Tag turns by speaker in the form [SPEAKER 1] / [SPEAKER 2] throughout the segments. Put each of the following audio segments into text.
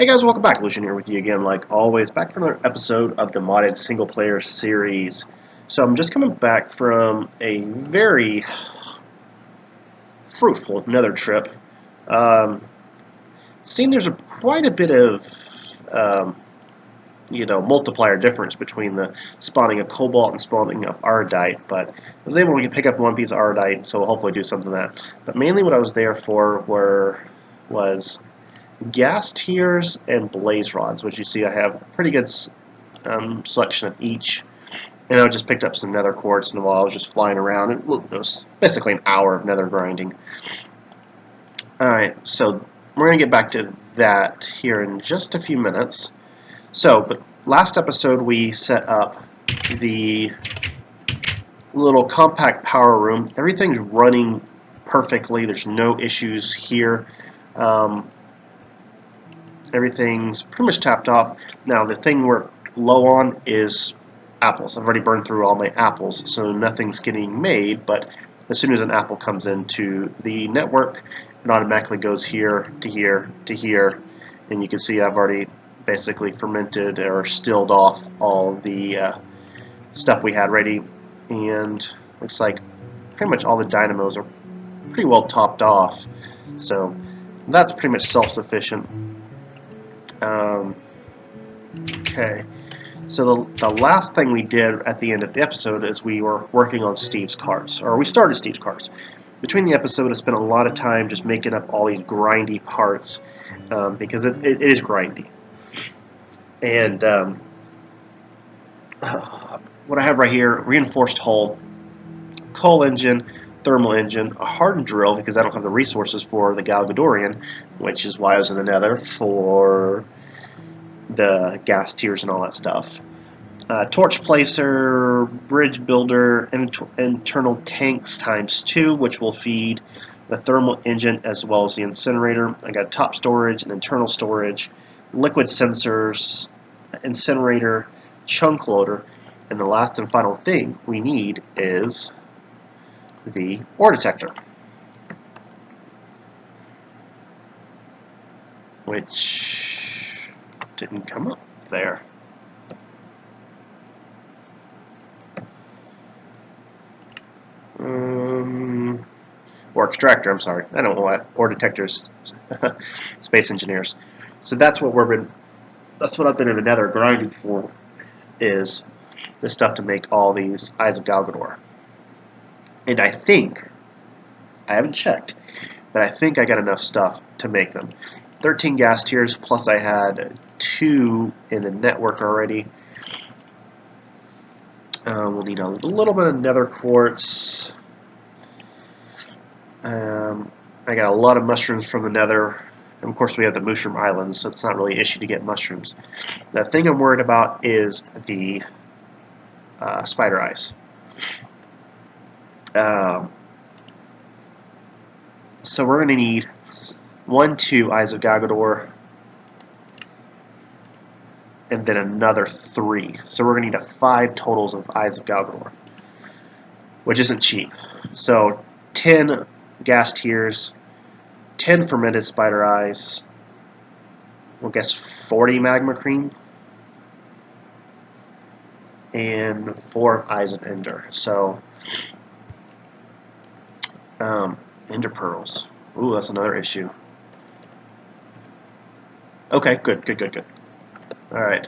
[SPEAKER 1] Hey guys, welcome back. Lucian here with you again, like always, back for another episode of the modded single player series. So I'm just coming back from a very fruitful nether trip. Um, Seeing there's quite a bit of um, multiplier difference between the spawning of cobalt and spawning of irodite, but I was able to pick up one piece of irodite, so we'll hopefully do something with that. But mainly what I was there for was gas tiers and blaze rods, which you see I have a pretty good selection of each. And I just picked up some nether quartz and while I was just flying around. It was basically an hour of nether grinding. Alright, so we're going to get back to that here in just a few minutes. So, but last episode we set up the little compact power room. Everything's running perfectly. There's no issues here. Everything's pretty much tapped off. Now the thing we're low on is apples. I've already burned through all my apples, so nothing's getting made, but as soon as an apple comes into the network, it automatically goes here to here to here, and you can see I've already basically fermented or stilled off all the stuff we had ready, and looks like pretty much all the dynamos are pretty well topped off, so that's pretty much self-sufficient. Okay, so the last thing we did at the end of the episode is we were working on Steve's carts, or we started Steve's carts. Between the episode, I spent a lot of time just making up all these grindy parts, because it is grindy. And what I have right here, reinforced hull, coal engine, thermal engine, a hardened drill, because I don't have the resources for the Galgadorian, which is why I was in the nether for the gas tiers and all that stuff. Torch placer, bridge builder, internal tanks ×2, which will feed the thermal engine as well as the incinerator. I got top storage and internal storage, liquid sensors, incinerator, chunk loader, and the last and final thing we need is the ore detector, which didn't come up there. Or extractor, I'm sorry. I don't know what ore detectors, space engineers. So that's what I've been in the nether grinding for, is this stuff to make all these Eyes of Galgador. And I think, I haven't checked, but I think I got enough stuff to make them. 13 gas tiers, plus I had 2 in the network already. We'll need a little bit of nether quartz. I got a lot of mushrooms from the nether. And of course we have the mushroom islands, so it's not really an issue to get mushrooms. The thing I'm worried about is the spider eyes. So we're going to need 2 Eyes of Galgador, and then another 3. So we're going to need 5 totals of Eyes of Galgador, which isn't cheap. So 10 gas tiers, 10 fermented spider eyes, we'll guess 40 magma cream, and 4 Eyes of Ender. So Ender pearls. Ooh, that's another issue. Okay, good. Alright.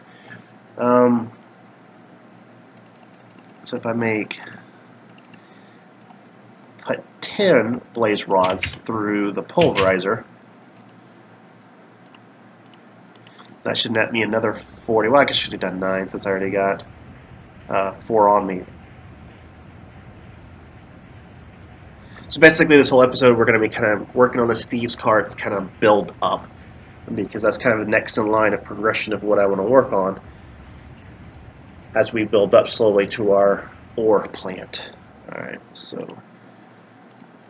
[SPEAKER 1] So if I put 10 blaze rods through the pulverizer, that should net me another 40. Well, I should have done 9 since I already got 4 on me. So basically this whole episode we're going to be kind of working on the Steve's carts, kind of build up, because that's kind of the next in line of progression of what I want to work on as we build up slowly to our ore plant. Alright, so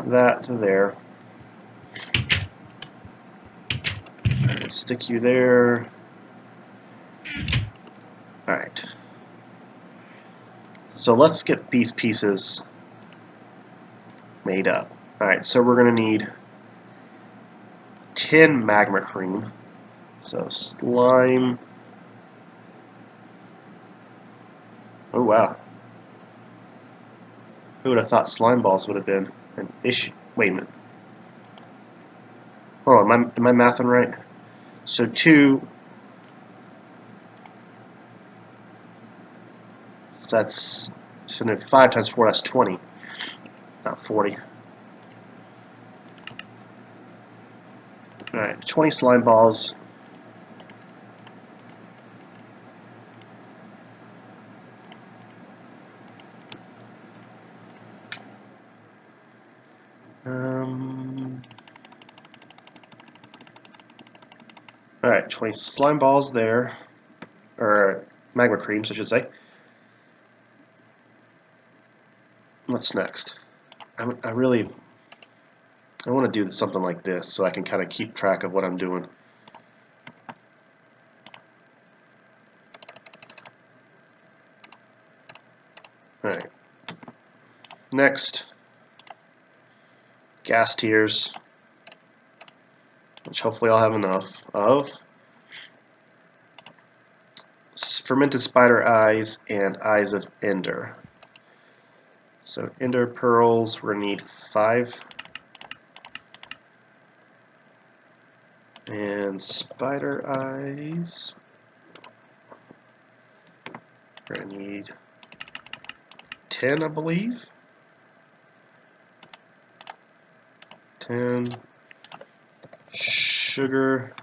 [SPEAKER 1] that to there. We'll stick you there. Alright. So let's get these pieces made up. Alright, so we're going to need 10 magma cream, So slime. Oh wow. Who would have thought slime balls would have been an issue? Wait a minute. Hold on, am I mathing right? So 2. So that's 5 times 4. That's 20, not 40. All right, 20 slime balls. All right, 20 slime balls there, or magma creams, I should say. What's next? I want to do something like this so I can kind of keep track of what I'm doing. All right. Next, gas tiers, which hopefully I'll have enough of. Fermented spider eyes and eyes of ender. So ender pearls, we're going to need 5. And spider eyes, we're going to need 10, I believe. 10. Sugar,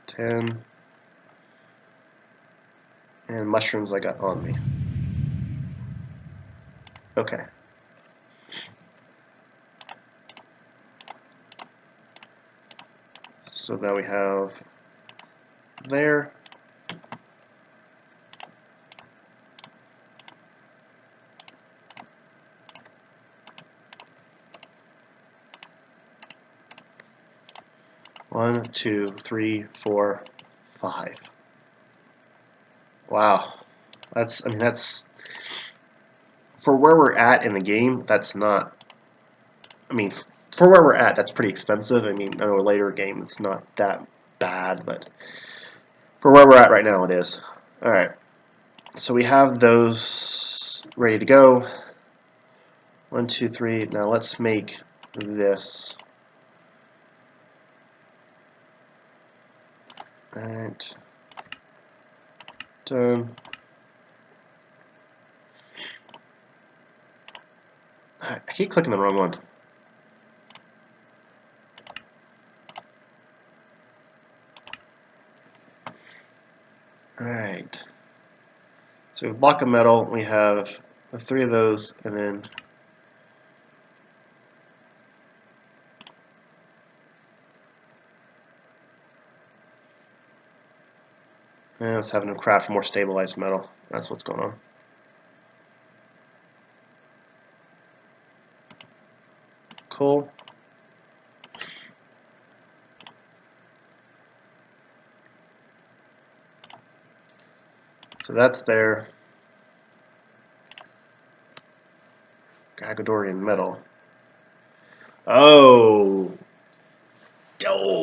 [SPEAKER 1] 10. And mushrooms I got on me. Okay. So now we have there. One, 2, 3, 4, 5. Wow. That's for where we're at in the game, that's not, for where we're at, that's pretty expensive. I know a later game it's not that bad, but for where we're at right now it is. Alright, so we have those ready to go. 1, 2, 3. Now let's make this. Alright, done. I keep clicking the wrong one. Alright, so block of metal, we have the 3 of those, and then let's have them craft more stabilized metal. That's what's going on. Cool. So that's there. Gagadorian metal. Oh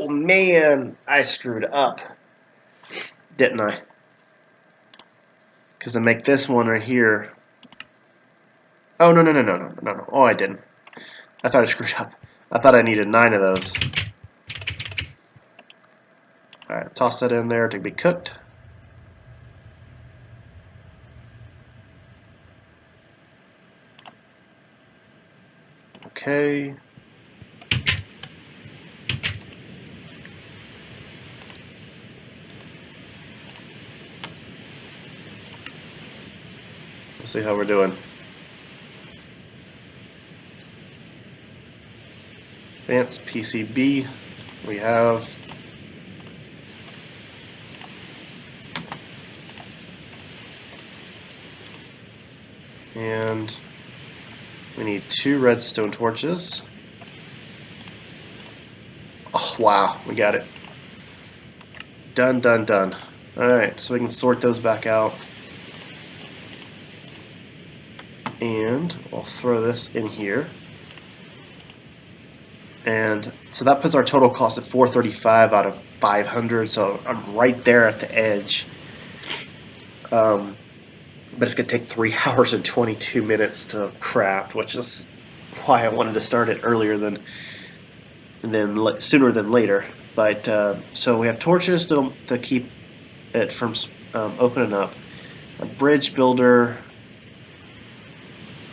[SPEAKER 1] man, I screwed up, didn't I? Because to make this one right here. Oh no. Oh, I didn't. I thought I screwed up. I thought I needed 9 of those. All right, toss that in there to be cooked. Okay. Let's see how we're doing. Advanced PCB. We have and we need 2 redstone torches. Oh wow, we got it. Done. Alright, so we can sort those back out. And I'll throw this in here. And so that puts our total cost at 435 out of 500. So I'm right there at the edge. But it's going to take 3 hours and 22 minutes to craft, which is why I wanted to start it earlier than sooner than later. But so we have torches to keep it from opening up. A bridge builder,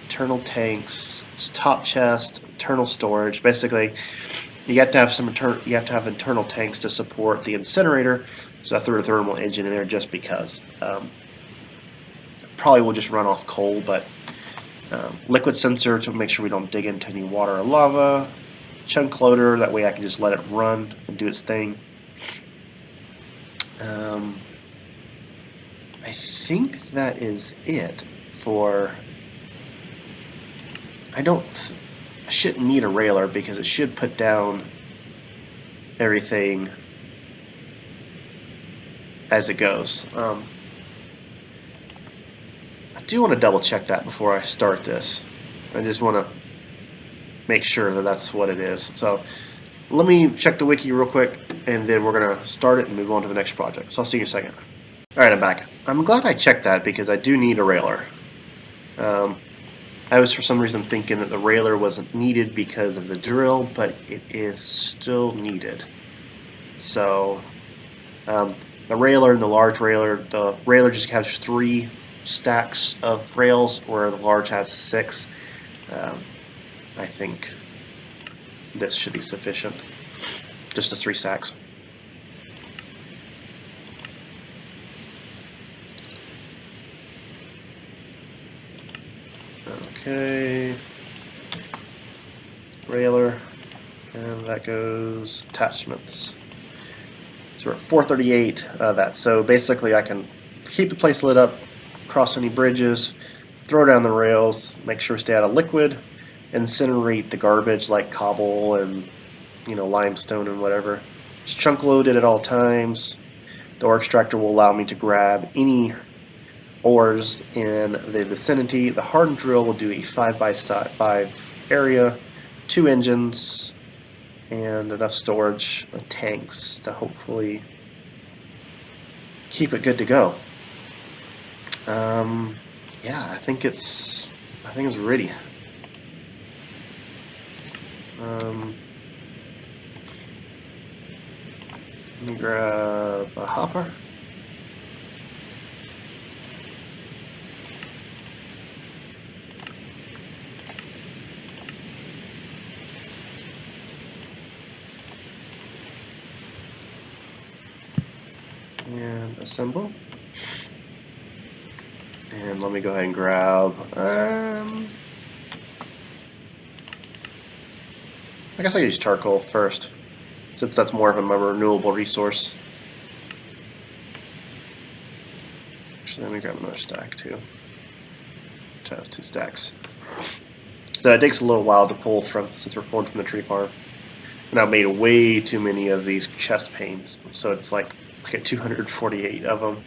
[SPEAKER 1] internal tanks, top chest, internal storage. Basically, you have to have internal tanks to support the incinerator. So I threw a thermal engine in there just because. Probably will just run off coal, but liquid sensor to make sure we don't dig into any water or lava. Chunk loader, that way I can just let it run and do its thing. I think that is it for. I shouldn't need a railer because it should put down everything as it goes. I do want to double check that before I start this. I just want to make sure that that's what it is. So let me check the wiki real quick, and then we're going to start it and move on to the next project. So I'll see you in a second. Alright, I'm back. I'm glad I checked that because I do need a railer. I was for some reason thinking that the railer wasn't needed because of the drill, but it is still needed. So the railer and the large railer, the railer just has 3 stacks of rails where the large has 6. I think this should be sufficient. Just the 3 stacks. Okay. Railer. And that goes attachments. So we're at 438 of that. So basically I can keep the place lit up, cross any bridges, throw down the rails, make sure we stay out of liquid, incinerate the garbage like cobble and limestone and whatever. Just chunk load it at all times. The ore extractor will allow me to grab any ores in the vicinity. The hardened drill will do a 5x5 area, 2 engines, and enough storage tanks to hopefully keep it good to go. Yeah, I think it's ready. Let me grab a hopper. And assemble. And let me go ahead and grab, I guess I use charcoal first, since that's more of a renewable resource. Actually, let me grab another stack too. Try those 2 stacks. So it takes a little while to pull since we're pulling from the tree farm. And I've made way too many of these chest panes, so it's like I get 248 of them.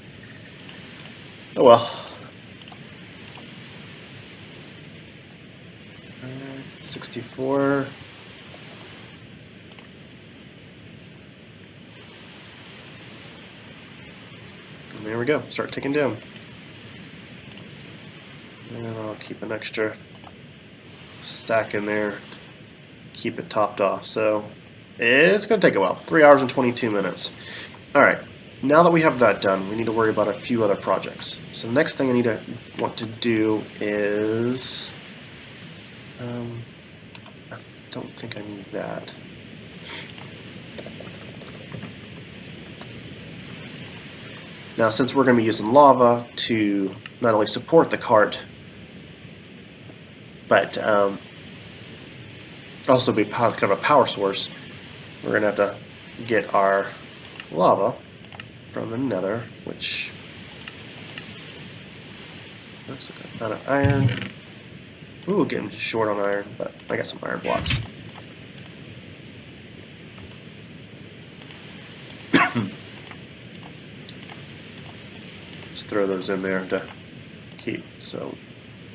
[SPEAKER 1] Oh well. 64. And there we go. Start ticking down. And I'll keep an extra stack in there. Keep it topped off. So it's going to take a while. 3 hours and 22 minutes. Alright. Now that we have that done, we need to worry about a few other projects. So the next thing I want to do is... I don't think I need that. Now, since we're going to be using lava to not only support the cart, but also be kind of a power source, we're going to have to get our lava from the nether, which looks like I'm out of iron. Ooh, getting short on iron, but I got some iron blocks. Just throw those in there to keep. So,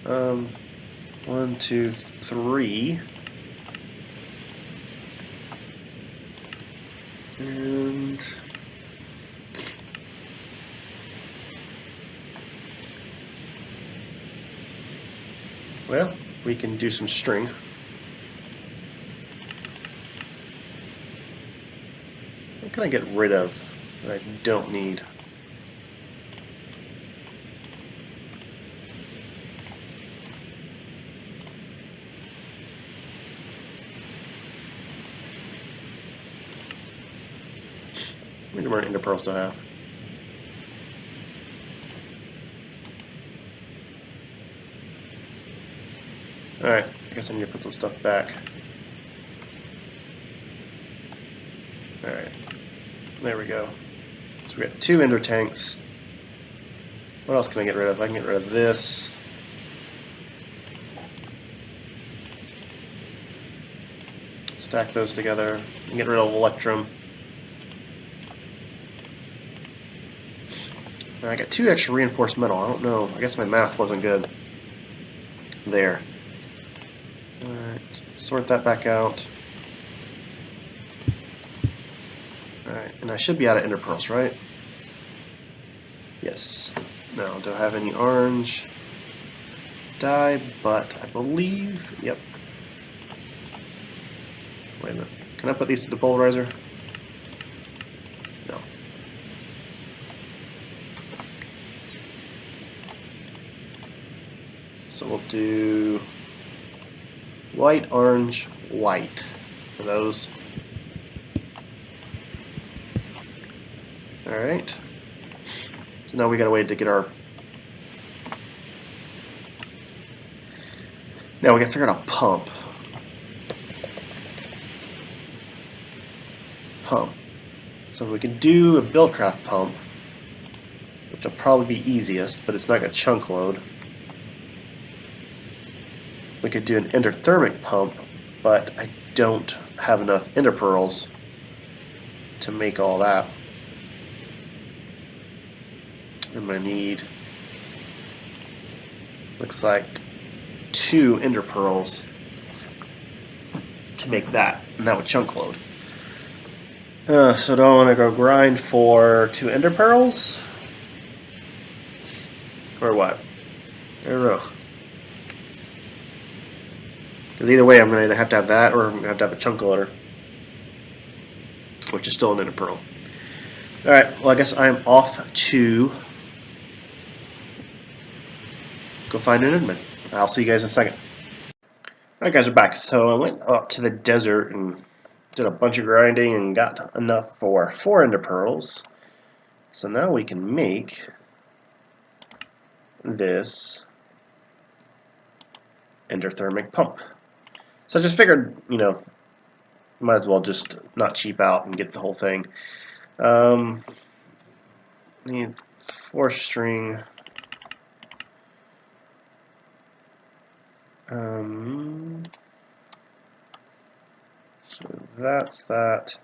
[SPEAKER 1] 1, 2, 3. And well, we can do some string. What can I get rid of that I don't need? How many more interpearls do I have? Alright, I guess I need to put some stuff back. Alright, there we go. So we got 2 ender tanks. What else can I get rid of? I can get rid of this. Stack those together and get rid of electrum. I got 2 extra reinforced metal. I don't know. I guess my math wasn't good. There. Alright, sort that back out. Alright, and I should be out of ender pearls, right? Yes. Now, do I have any orange dye? But I believe, yep. Wait a minute. Can I put these to the polarizer? No. So we'll do white, orange, white for those. Alright. So now we gotta wait to get our... Now we gotta figure out a pump. So we can do a Buildcraft pump, which will probably be easiest, but it's not going to chunk load. We could do an endothermic pump, but I don't have enough ender pearls to make all that. I'm going to need, looks like 2 ender pearls to make that, and that would chunk load. So do I want to go grind for 2 ender pearls? Or what? I don't know. Because either way I'm going to have to have that or I'm going to have a chunk loader. Which is still an ender pearl. Alright, well I guess I'm off to go find an enderman. I'll see you guys in a second. Alright guys, we're back. So I went up to the desert and did a bunch of grinding and got enough for 4 ender pearls. So now we can make this endothermic pump. So I just figured, you know, might as well just not cheap out and get the whole thing. Need 4 string. So that's that.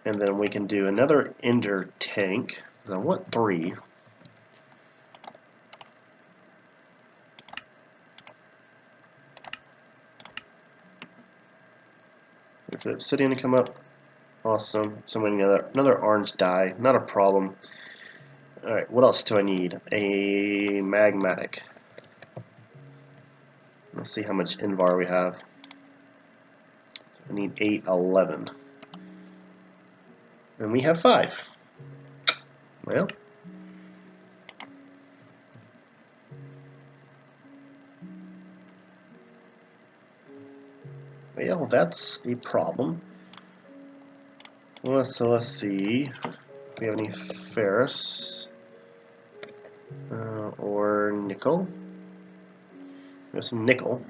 [SPEAKER 1] And then we can do another ender tank. I want 3. Wait for the obsidian to come up. Awesome. So we need another orange dye. Not a problem. Alright, what else do I need? A magmatic. Let's see how much invar we have. I need 8, 11. And we have 5. Well. Well, that's a problem. Well, so let's see if we have any ferrous or nickel. We have some nickel.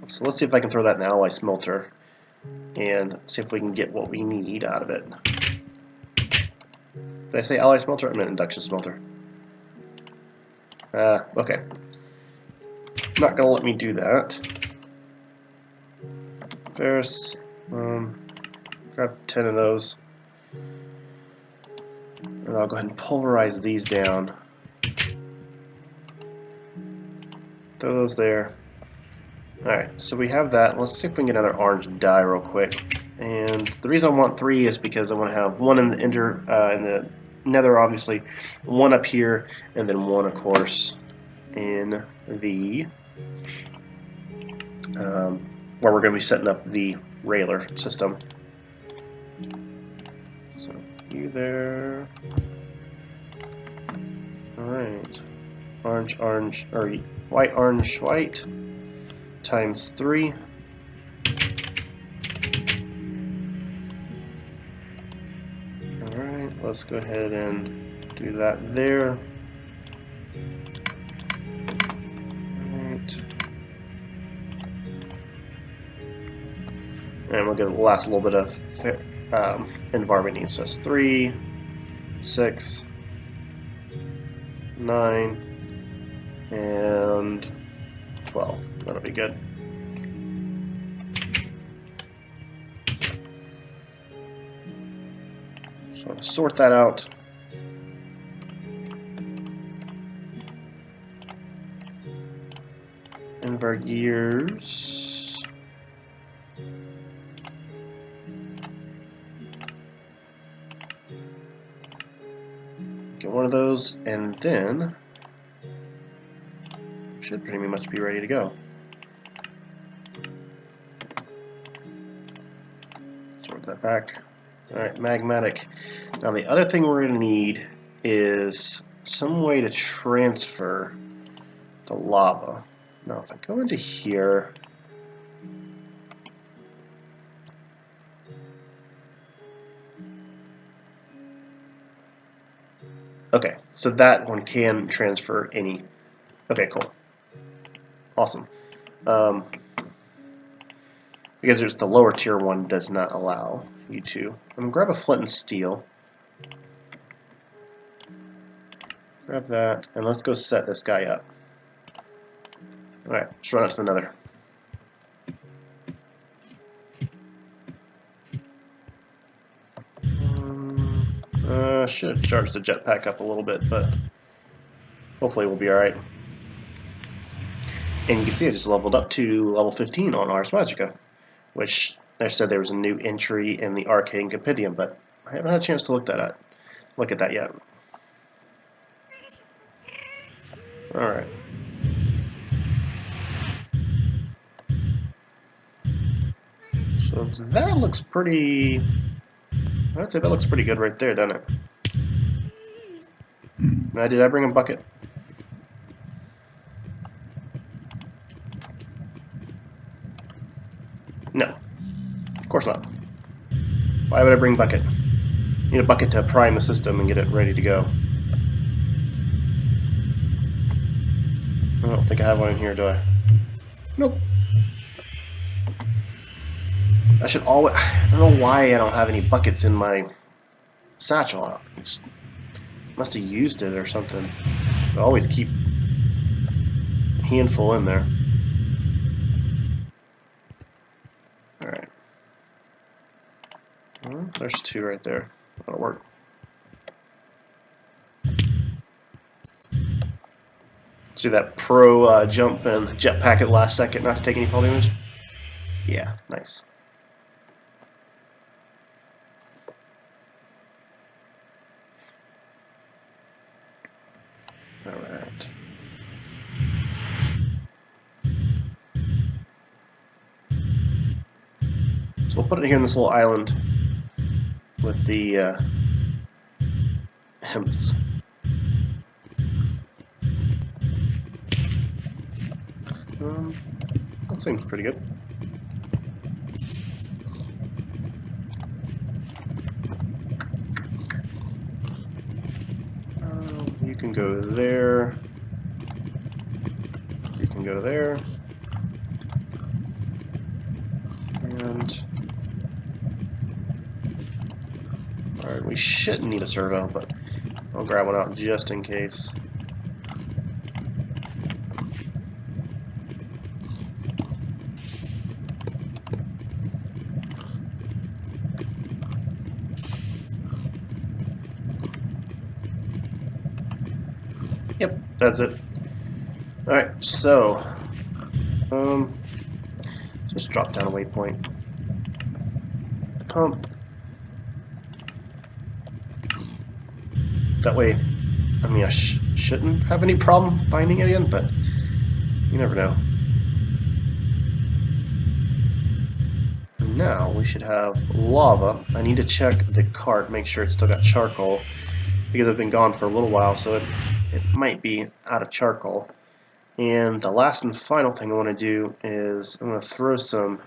[SPEAKER 1] So let's see if I can throw that in the alloy smelter and see if we can get what we need out of it. Did I say alloy smelter? I meant induction smelter. Okay. Not gonna let me do that. Ferrous. Grab 10 of those. And I'll go ahead and pulverize these down. Throw those there. Alright, so we have that. Let's see if we can get another orange dye real quick. And the reason I want 3 is because I want to have one in the in the nether, obviously, one up here, and then one, of course, in the where we're going to be setting up the railer system. So you there. All right. Orange, orange, or white, orange, white times 3. Alright, let's go ahead and do that there. Alright. And we'll get the last little bit of environment needs. So that's 3, 6, 9, and 12. That'll be good. So I'm going to sort that out. Invert gears. Get one of those, and then should pretty much be ready to go. Sort that back. Alright, magmatic. Now the other thing we're going to need is some way to transfer the lava. Now if I go into here, okay, so that one can transfer any. Okay, cool. Awesome. Because there's the lower tier one does not allow you to. I'm going to grab a flint and steel. Grab that, and let's go set this guy up. Alright, let's run out to the nether. Should have charged the jetpack up a little bit, but hopefully we'll be alright. And you can see I just leveled up to level 15 on Ars Magica, which I said there was a new entry in the Arcane Compendium, but I haven't had a chance to look at that yet. Alright. So that looks pretty... I'd say that looks pretty good right there, doesn't it? Now, did I bring a bucket? No. Of course not. Why would I bring a bucket? I need a bucket to prime the system and get it ready to go. I don't think I have one in here, do I? Nope. I should always... I don't know why I don't have any buckets in my satchel. I just must have used it or something. I always keep a handful in there. Alright. Well, there's 2 right there. That'll work. See that pro jump and jetpack at the last second not to take any fall damage? Yeah, nice. Alright. So we'll put it here in this little island with the imps. That seems pretty good. You can go there. You can go there. And alright, we shouldn't need a servo, but I'll grab one out just in case. Yep, that's it. Alright, so just drop down a waypoint. pump. That way, I mean, I shouldn't have any problem finding it again, but you never know. And now we should have lava. I need to check the cart, make sure it's still got charcoal, because I've been gone for a little while, so it might be out of charcoal. And the last and final thing I want to do is I'm going to throw some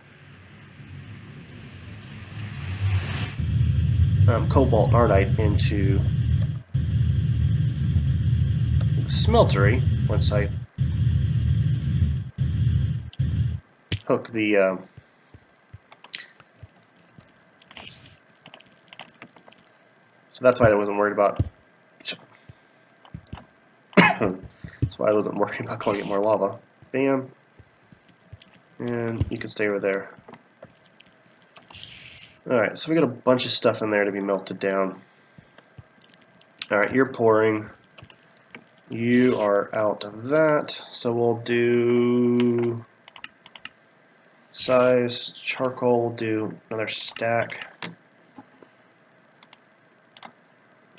[SPEAKER 1] cobalt and ardite into the smeltery once I hook the so that's why I wasn't worried about that's why I wasn't worried about going to get more lava. Bam. And you can stay over there. Alright, so we got a bunch of stuff in there to be melted down. Alright, you're pouring. You are out of that. So we'll do size, charcoal, we'll do another stack.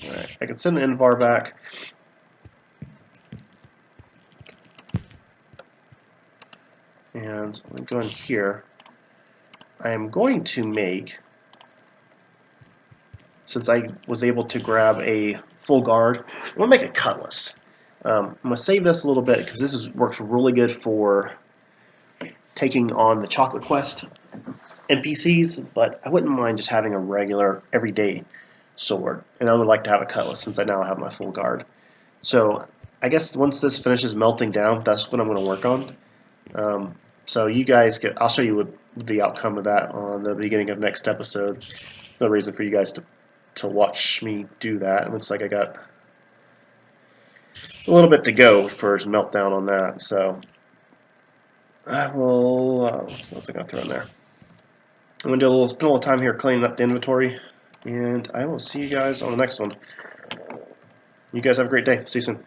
[SPEAKER 1] Alright, I can send the invar back. And I'm going to go in here. I am going to make, since I was able to grab a full guard, I'm going to make a cutlass. I'm going to save this a little bit because this works really good for taking on the Chocolate Quest NPCs, but I wouldn't mind just having a regular, everyday sword. And I would like to have a cutlass since I now have my full guard. So I guess once this finishes melting down, that's what I'm going to work on. So you guys I'll show you what the outcome of that on the beginning of next episode. No reason for you guys to watch me do that. It looks like I got a little bit to go for meltdown on that. So I will, what else I got to throw in there? I'm going to spend a little time here cleaning up the inventory, and I will see you guys on the next one. You guys have a great day. See you soon.